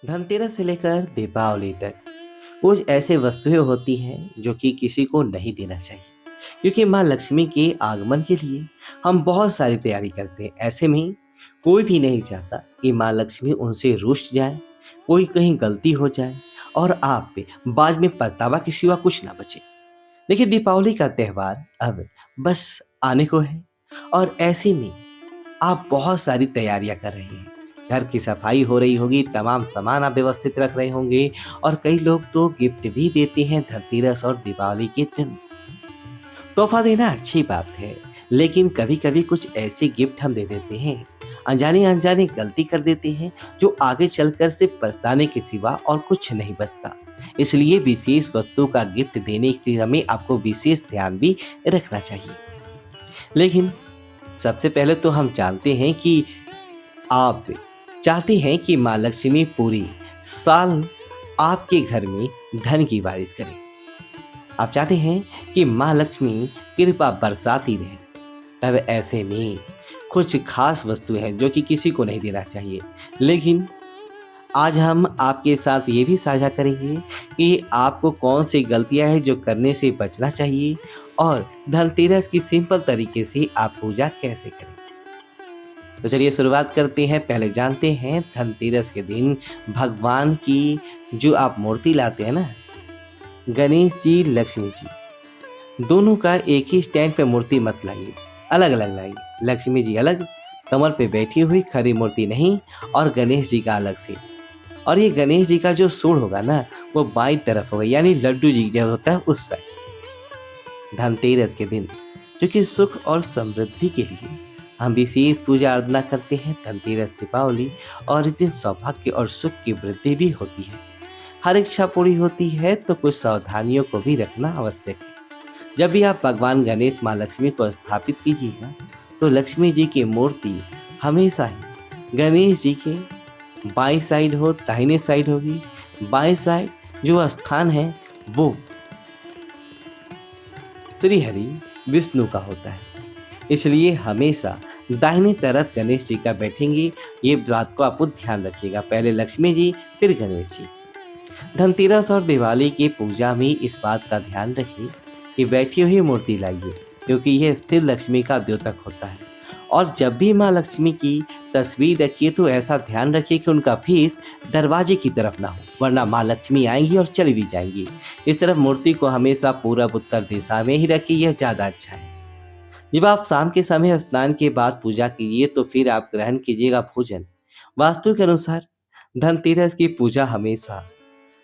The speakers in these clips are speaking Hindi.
धनतेरस से लेकर दीपावली तक कुछ ऐसे वस्तुएं होती हैं जो कि किसी को नहीं देना चाहिए, क्योंकि माँ लक्ष्मी के आगमन के लिए हम बहुत सारी तैयारी करते हैं। ऐसे में कोई भी नहीं चाहता कि माँ लक्ष्मी उनसे रुष्ट जाए, कोई कहीं गलती हो जाए और आप पे बाद में पछतावा के सिवा कुछ ना बचे। देखिए, दीपावली का त्योहार अब बस आने को है और ऐसे में आप बहुत सारी तैयारियां कर रहे हैं। घर की सफाई हो रही होगी, तमाम सामान आप व्यवस्थित रख रहे होंगे और कई लोग तो गिफ्ट भी देते हैं धनतेरस और दिवाली के दिन। तोहफा देना अच्छी बात है, लेकिन कभी-कभी कुछ ऐसे गिफ्ट हम दे देते हैं, अनजाने-अनजाने गलती कर देते हैं, जो आगे चलकर सिर्फ पछताने के सिवा और कुछ नहीं बचता। इसलिए विशेष वस्तु का गिफ्ट देने के समय आपको विशेष ध्यान भी रखना चाहिए। लेकिन सबसे पहले तो हम जानते हैं कि आप चाहते हैं कि माँ लक्ष्मी पूरी साल आपके घर में धन की बारिश करें। आप चाहते हैं कि माँ लक्ष्मी कृपा बरसाती रहे। तब ऐसे में कुछ खास वस्तुएं हैं जो कि किसी को नहीं देना चाहिए। लेकिन आज हम आपके साथ ये भी साझा करेंगे कि आपको कौन सी गलतियां हैं जो करने से बचना चाहिए और धनतेरस की सिंपल तरीके से आप पूजा कैसे करें। तो चलिए शुरुआत करते हैं। पहले जानते हैं धनतेरस के दिन भगवान की जो आप मूर्ति लाते हैं ना, गणेश जी, लक्ष्मी जी, दोनों का एक ही स्टैंड पे मूर्ति मत लाइए, अलग अलग लाइए। लक्ष्मी जी अलग, कमर पे बैठी हुई खड़ी मूर्ति नहीं, और गणेश जी का अलग से। और ये गणेश जी का जो सूंड होगा ना, वो बाईं तरफ होगा, यानी लड्डू जी जो होता है उस साइड। धनतेरस के दिन जो कि सुख और समृद्धि के लिए हम विशेष पूजा अर्चना करते हैं, धनतेरस, दीपावली, और इस दिन सौभाग्य और सुख की वृद्धि भी होती है। हर इच्छा पूरी होती है, तो कुछ सावधानियों को भी रखना आवश्यक है। जब भी आप भगवान गणेश, माँ लक्ष्मी को स्थापित कीजिएगा, तो लक्ष्मी जी की मूर्ति हमेशा ही गणेश जी के बाईं साइड हो, दाहिने साइड होगी। बाईं साइड जो स्थान है वो श्री हरि विष्णु का होता है, इसलिए हमेशा दाहिनी तरफ गणेश जी का बैठेंगे। ये बात को आपको ध्यान रखिएगा, पहले लक्ष्मी जी फिर गणेश जी। धनतेरस और दिवाली की पूजा में इस बात का ध्यान रखिए कि बैठी हुई मूर्ति लाइए, क्योंकि यह स्थिर लक्ष्मी का द्योतक होता है। और जब भी माँ लक्ष्मी की तस्वीर रखिए तो ऐसा ध्यान रखिए कि उनका फेस दरवाजे की तरफ ना हो, वरना माँ लक्ष्मी आएंगी और चली भी जाएंगी। इस तरफ मूर्ति को हमेशा पूरब उत्तर दिशा में ही रखिए, यह ज़्यादा अच्छा है। जब आप शाम के समय स्नान के बाद पूजा कीजिए, तो फिर आप ग्रहण कीजिएगा भोजन। वास्तु के अनुसार धनतेरस की पूजा हमेशा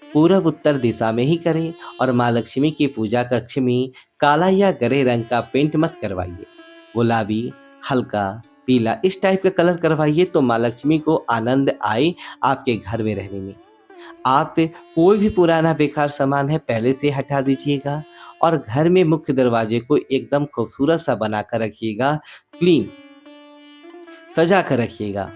पूरब उत्तर दिशा में ही करें, और माँ लक्ष्मी की पूजा कक्ष में काला या गहरे रंग का पेंट मत करवाइए। गुलाबी, हल्का पीला, इस टाइप का कलर करवाइए, तो माँ लक्ष्मी को आनंद आए आपके घर में रहने में। आप कोई भी पुराना बेकार सामान है पहले से हटा दीजिएगा, और घर में मुख्य दरवाजे को एकदम खूबसूरत सा बनाकर रखिएगा, क्लीन सजा कर रखिएगा।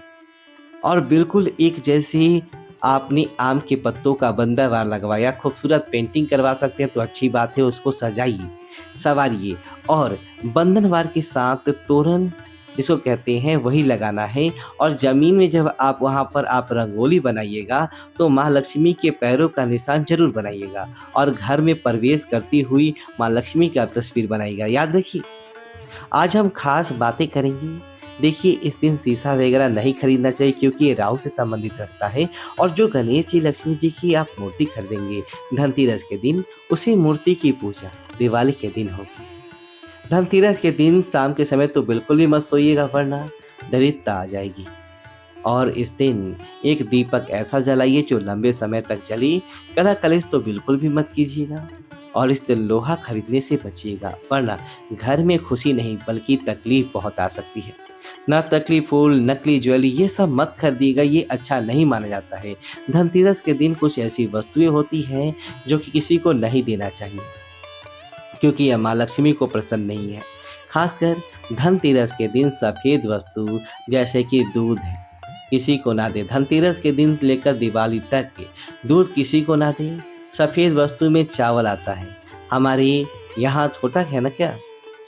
और बिल्कुल एक जैसे आपने आम के पत्तों का बंदरवार लगवाया, खूबसूरत पेंटिंग करवा सकते हैं तो अच्छी बात है, उसको सजाइए, संवारिए। और बंधनवार के साथ तोरण जिसको कहते हैं वही लगाना है। और ज़मीन में जब आप वहाँ पर आप रंगोली बनाइएगा, तो माँ लक्ष्मी के पैरों का निशान जरूर बनाइएगा, और घर में प्रवेश करती हुई माँ लक्ष्मी का तस्वीर बनाइएगा। याद रखिए, आज हम खास बातें करेंगे। देखिए, इस दिन शीशा वगैरह नहीं खरीदना चाहिए, क्योंकि ये राहु से संबंधित रखता है। और जो गणेश जी, लक्ष्मी जी की आप मूर्ति खरीदेंगे धनतेरस के दिन, उसी मूर्ति की पूजा दिवाली के दिन होगी। धनतेरस के दिन शाम के समय तो बिल्कुल भी मत सोइएगा, वरना दरिद्रता आ जाएगी। और इस दिन एक दीपक ऐसा जलाइए जो लंबे समय तक जले। कला कलेश तो बिल्कुल भी मत कीजिएगा, और इस दिन लोहा खरीदने से बचिएगा, वरना घर में खुशी नहीं बल्कि तकलीफ बहुत आ सकती है। नकली फूल, नकली ज्वेलरी, ये सब मत खरीदिएगा, ये अच्छा नहीं माना जाता है। धनतेरस के दिन कुछ ऐसी वस्तुएं होती हैं जो कि किसी को नहीं देना चाहिए, क्योंकि यह माँ लक्ष्मी को प्रसन्न नहीं है। खासकर धनतेरस के दिन सफ़ेद वस्तु जैसे कि दूध है, किसी को ना दे। धनतेरस के दिन लेकर दिवाली तक के दूध किसी को ना दे। सफ़ेद वस्तु में चावल आता है। हमारे यहाँ होता है ना क्या,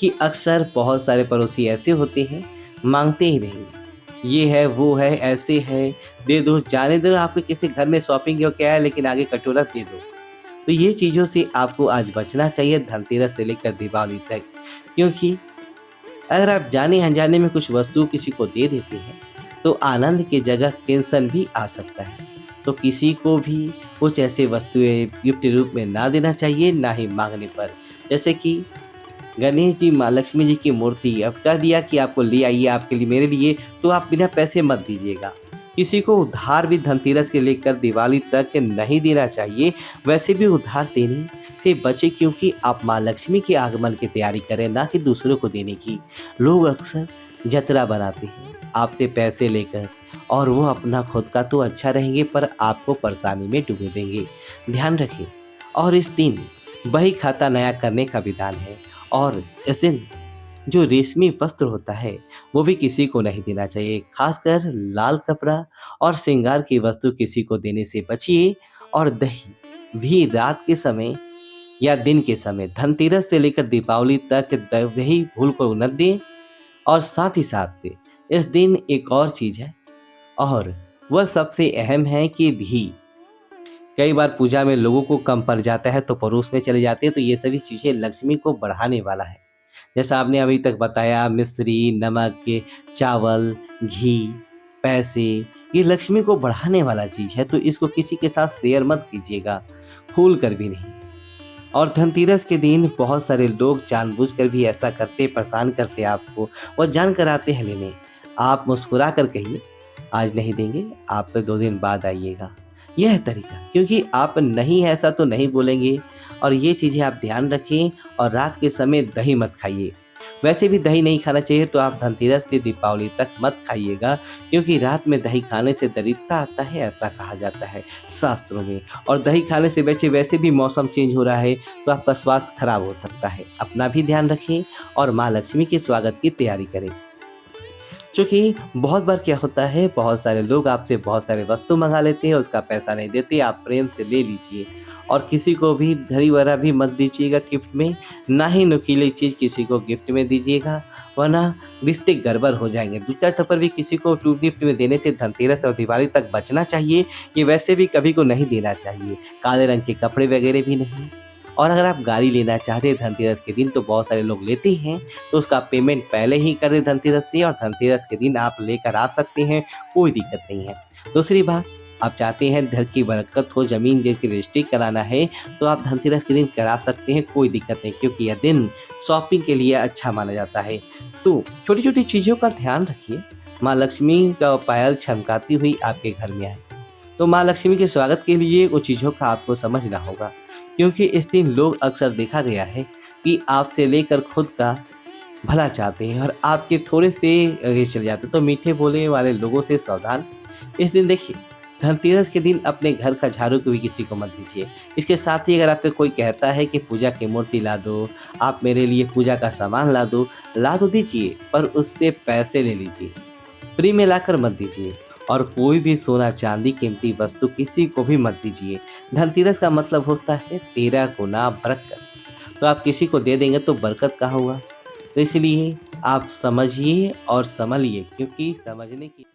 कि अक्सर बहुत सारे पड़ोसी ऐसे होते हैं, मांगते ही रहेंगे, ये है, वो है, ऐसे है, दे दो, जाने दो आपके किसी घर में शॉपिंग हो क्या है लेकिन आगे कटोरा दे दो। तो ये चीज़ों से आपको आज बचना चाहिए धनतेरस से लेकर दीपावली तक। क्योंकि अगर आप जाने-अनजाने में कुछ वस्तु किसी को दे देते हैं, तो आनंद की जगह टेंशन भी आ सकता है। तो किसी को भी कुछ ऐसी वस्तुएँ गिफ्ट के रूप में ना देना चाहिए, ना ही माँगने पर। जैसे कि गणेश जी, माँ लक्ष्मी जी की मूर्ति अब कह दिया कि आपको ले आइए आपके लिए, मेरे लिए, तो आप बिना पैसे मत दीजिएगा। किसी को उधार भी धनतेरस से लेकर दिवाली तक नहीं देना चाहिए। वैसे भी उधार देने से बचें क्योंकि आप माँ लक्ष्मी के आगमन की तैयारी करें, ना कि दूसरों को देने की। लोग अक्सर जतरा बनाते हैं आपसे पैसे लेकर और वो अपना खुद का तो अच्छा रहेंगे पर आपको परेशानी में डुबो देंगे। ध्यान रखें। और इस दिन बही खाता नया करने का विधान है और इस दिन जो रेशमी वस्त्र होता है वो भी किसी को नहीं देना चाहिए। खासकर लाल कपड़ा और श्रृंगार की वस्तु किसी को देने से बचिए। और दही भी रात के समय या दिन के समय धनतेरस से लेकर दीपावली तक दही भूल कर न दें। और साथ ही साथ इस दिन एक और चीज़ है और वह सबसे अहम है कि घी कई बार पूजा में लोगों को कम पड़ जाता है तो पड़ोस में चले जाते हैं, तो ये सभी चीज़ें लक्ष्मी को बढ़ाने वाला है। जैसा आपने अभी तक बताया मिश्री, नमक, चावल, घी, पैसे, ये लक्ष्मी को बढ़ाने वाला चीज़ है, तो इसको किसी के साथ शेयर मत कीजिएगा, भूल कर भी नहीं। और धनतेरस के दिन बहुत सारे लोग जानबूझकर भी ऐसा करते, परेशान करते आपको और जानकर आते हैं लेने। आप मुस्कुरा कर कहिए, आज नहीं देंगे, आप 2 दिन बाद आइएगा। यह है तरीका, क्योंकि आप नहीं ऐसा तो नहीं बोलेंगे। और ये चीज़ें आप ध्यान रखें। और रात के समय दही मत खाइए। वैसे भी दही नहीं खाना चाहिए, तो आप धनतेरस से दीपावली तक मत खाइएगा, क्योंकि रात में दही खाने से दरिद्रता आता है, ऐसा कहा जाता है शास्त्रों में। और दही खाने से बचे, वैसे भी मौसम चेंज हो रहा है तो आपका स्वास्थ्य खराब हो सकता है। अपना भी ध्यान रखें और माँ लक्ष्मी के स्वागत की तैयारी करें। चूँकि बहुत बार क्या होता है, बहुत सारे लोग आपसे बहुत सारे वस्तु मँगा लेते हैं, उसका पैसा नहीं देते, आप प्रेम से ले लीजिए। और किसी को भी घड़ी वगैरह भी मत दीजिएगा गिफ्ट में, ना ही नुकीली चीज़ किसी को गिफ्ट में दीजिएगा, वरना रिश्ते गड़बड़ हो जाएँगे। दूसरा टप्पर भी किसी को गिफ्ट में देने से धनतेरस और दिवाली तक बचना चाहिए, ये वैसे भी कभी को नहीं देना चाहिए। काले रंग के कपड़े वगैरह भी नहीं। और अगर आप गाड़ी लेना चाहते हैं धनतेरस के दिन, तो बहुत सारे लोग लेते हैं, तो उसका पेमेंट पहले ही कर दें धनतेरस से और धनतेरस के दिन आप लेकर आ सकते हैं, कोई दिक्कत नहीं है। दूसरी बात, आप चाहते हैं घर की बरकत हो, ज़मीन की रजिस्ट्री कराना है, तो आप धनतेरस के दिन करा सकते हैं, कोई दिक्कत नहीं, क्योंकि यह दिन शॉपिंग के लिए अच्छा माना जाता है। तो छोटी-छोटी चीज़ों का ध्यान रखिए, माँ लक्ष्मी का पायल चमकाती हुई आपके घर में आए। तो माँ लक्ष्मी के स्वागत के लिए उन चीज़ों का आपको समझना होगा, क्योंकि इस दिन लोग अक्सर देखा गया है कि आपसे लेकर खुद का भला चाहते हैं और आपके थोड़े से आगे चले जाते हैं। तो मीठे बोले वाले लोगों से सावधान। इस दिन देखिए, धनतेरस के दिन अपने घर का झाड़ू भी किसी को मत दीजिए। इसके साथ ही अगर आपसे कोई कहता है कि पूजा की मूर्ति ला दो, आप मेरे लिए पूजा का सामान ला दो दीजिए, पर उससे पैसे ले लीजिए। फ्री में लाकर मत दीजिए। और कोई भी सोना चांदी कीमती वस्तु किसी को भी मत दीजिए। धनतेरस का मतलब होता है 13 गुना बरकत। तो आप किसी को दे देंगे तो बरकत कहाँ हुआ। तो इसलिए आप समझिए और संभलिए, क्योंकि समझने की